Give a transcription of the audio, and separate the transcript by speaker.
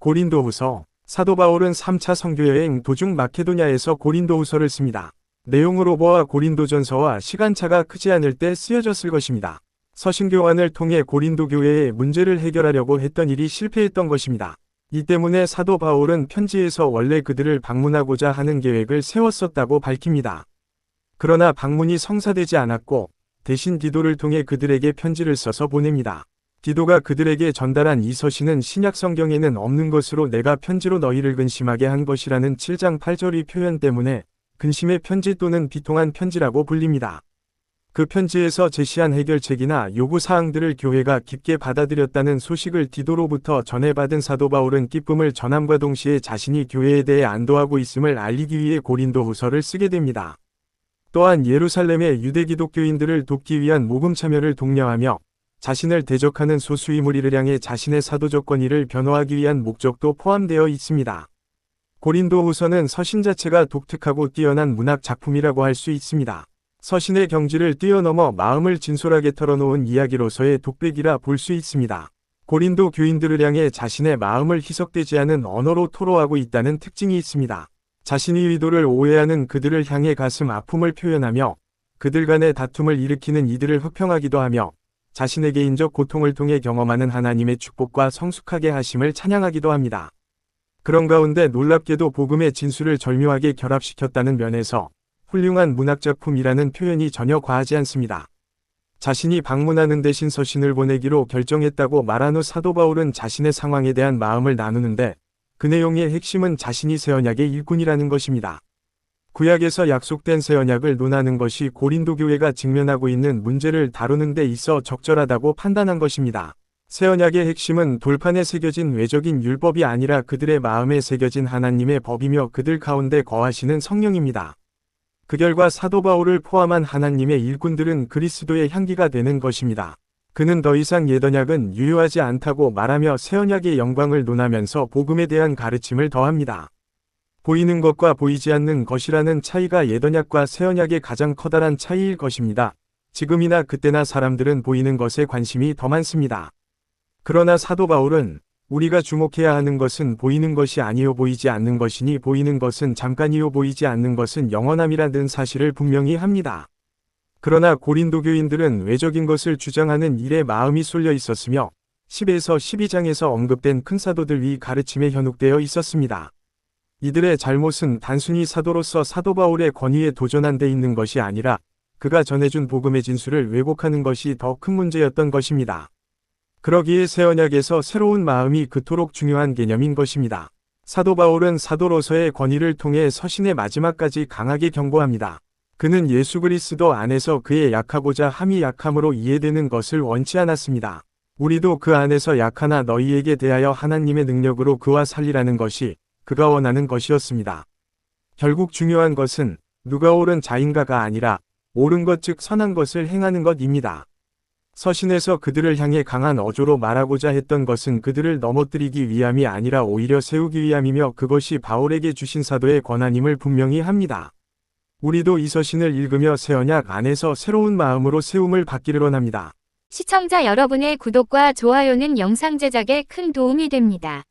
Speaker 1: 고린도후서. 사도 바울은 3차 선교여행 도중 마케도냐에서 고린도후서를 씁니다. 내용으로 보아 고린도전서와 시간차가 크지 않을 때 쓰여졌을 것입니다. 서신교환을 통해 고린도 교회의 문제를 해결하려고 했던 일이 실패했던 것입니다. 이 때문에 사도 바울은 편지에서 원래 그들을 방문하고자 하는 계획을 세웠었다고 밝힙니다. 그러나 방문이 성사되지 않았고 대신 디도를 통해 그들에게 편지를 써서 보냅니다. 디도가 그들에게 전달한 이 서신은 신약 성경에는 없는 것으로 내가 편지로 너희를 근심하게 한 것이라는 7장 8절의 표현 때문에 근심의 편지 또는 비통한 편지라고 불립니다. 그 편지에서 제시한 해결책이나 요구사항들을 교회가 깊게 받아들였다는 소식을 디도로부터 전해받은 사도 바울은 기쁨을 전함과 동시에 자신이 교회에 대해 안도하고 있음을 알리기 위해 고린도후서를 쓰게 됩니다. 또한 예루살렘의 유대 기독교인들을 돕기 위한 모금 참여를 독려하며 자신을 대적하는 소수의 무리를 향해 자신의 사도적 권위를 변호하기 위한 목적도 포함되어 있습니다. 고린도후서는 서신 자체가 독특하고 뛰어난 문학 작품이라고 할 수 있습니다. 서신의 경지를 뛰어넘어 마음을 진솔하게 털어놓은 이야기로서의 독백이라 볼 수 있습니다. 고린도 교인들을 향해 자신의 마음을 희석되지 않은 언어로 토로하고 있다는 특징이 있습니다. 자신의 의도를 오해하는 그들을 향해 가슴 아픔을 표현하며 그들 간의 다툼을 일으키는 이들을 흑평하기도 하며 자신의 개인적 고통을 통해 경험하는 하나님의 축복과 성숙하게 하심을 찬양하기도 합니다. 그런 가운데 놀랍게도 복음의 진수를 절묘하게 결합시켰다는 면에서 훌륭한 문학작품이라는 표현이 전혀 과하지 않습니다. 자신이 방문하는 대신 서신을 보내기로 결정했다고 말한 후 사도 바울은 자신의 상황에 대한 마음을 나누는데 그 내용의 핵심은 자신이 새 언약의 일꾼이라는 것입니다. 구약에서 약속된 새 언약을 논하는 것이 고린도 교회가 직면하고 있는 문제를 다루는 데 있어 적절하다고 판단한 것입니다. 새 언약의 핵심은 돌판에 새겨진 외적인 율법이 아니라 그들의 마음에 새겨진 하나님의 법이며 그들 가운데 거하시는 성령입니다. 그 결과 사도 바울을 포함한 하나님의 일꾼들은 그리스도의 향기가 되는 것입니다. 그는 더 이상 옛 언약은 유효하지 않다고 말하며 새 언약의 영광을 논하면서 복음에 대한 가르침을 더합니다. 보이는 것과 보이지 않는 것이라는 차이가 옛 언약과 새 언약의 가장 커다란 차이일 것입니다. 지금이나 그때나 사람들은 보이는 것에 관심이 더 많습니다. 그러나 사도 바울은 우리가 주목해야 하는 것은 보이는 것이 아니요 보이지 않는 것이니 보이는 것은 잠깐이요 보이지 않는 것은 영원함이라는 사실을 분명히 합니다. 그러나 고린도 교인들은 외적인 것을 주장하는 일에 마음이 쏠려 있었으며 10에서 12장에서 언급된 큰 사도들의 가르침에 현혹되어 있었습니다. 이들의 잘못은 단순히 사도로서 사도 바울의 권위에 도전한 데 있는 것이 아니라 그가 전해준 복음의 진수를 왜곡하는 것이 더 큰 문제였던 것입니다. 그러기에 새 언약에서 새로운 마음이 그토록 중요한 개념인 것입니다. 사도 바울은 사도로서의 권위를 통해 서신의 마지막까지 강하게 경고합니다. 그는 예수 그리스도 안에서 그의 약하고자 함이 약함으로 이해되는 것을 원치 않았습니다. 우리도 그 안에서 약하나 너희에게 대하여 하나님의 능력으로 그와 살리라는 것이 그가 원하는 것이었습니다. 결국 중요한 것은 누가 옳은 자인가가 아니라 옳은 것 즉 선한 것을 행하는 것입니다. 서신에서 그들을 향해 강한 어조로 말하고자 했던 것은 그들을 넘어뜨리기 위함이 아니라 오히려 세우기 위함이며 그것이 바울에게 주신 사도의 권한임을 분명히 합니다. 우리도 이 서신을 읽으며 새 언약 안에서 새로운 마음으로 세움을 받기를 원합니다.
Speaker 2: 시청자 여러분의 구독과 좋아요는 영상 제작에 큰 도움이 됩니다.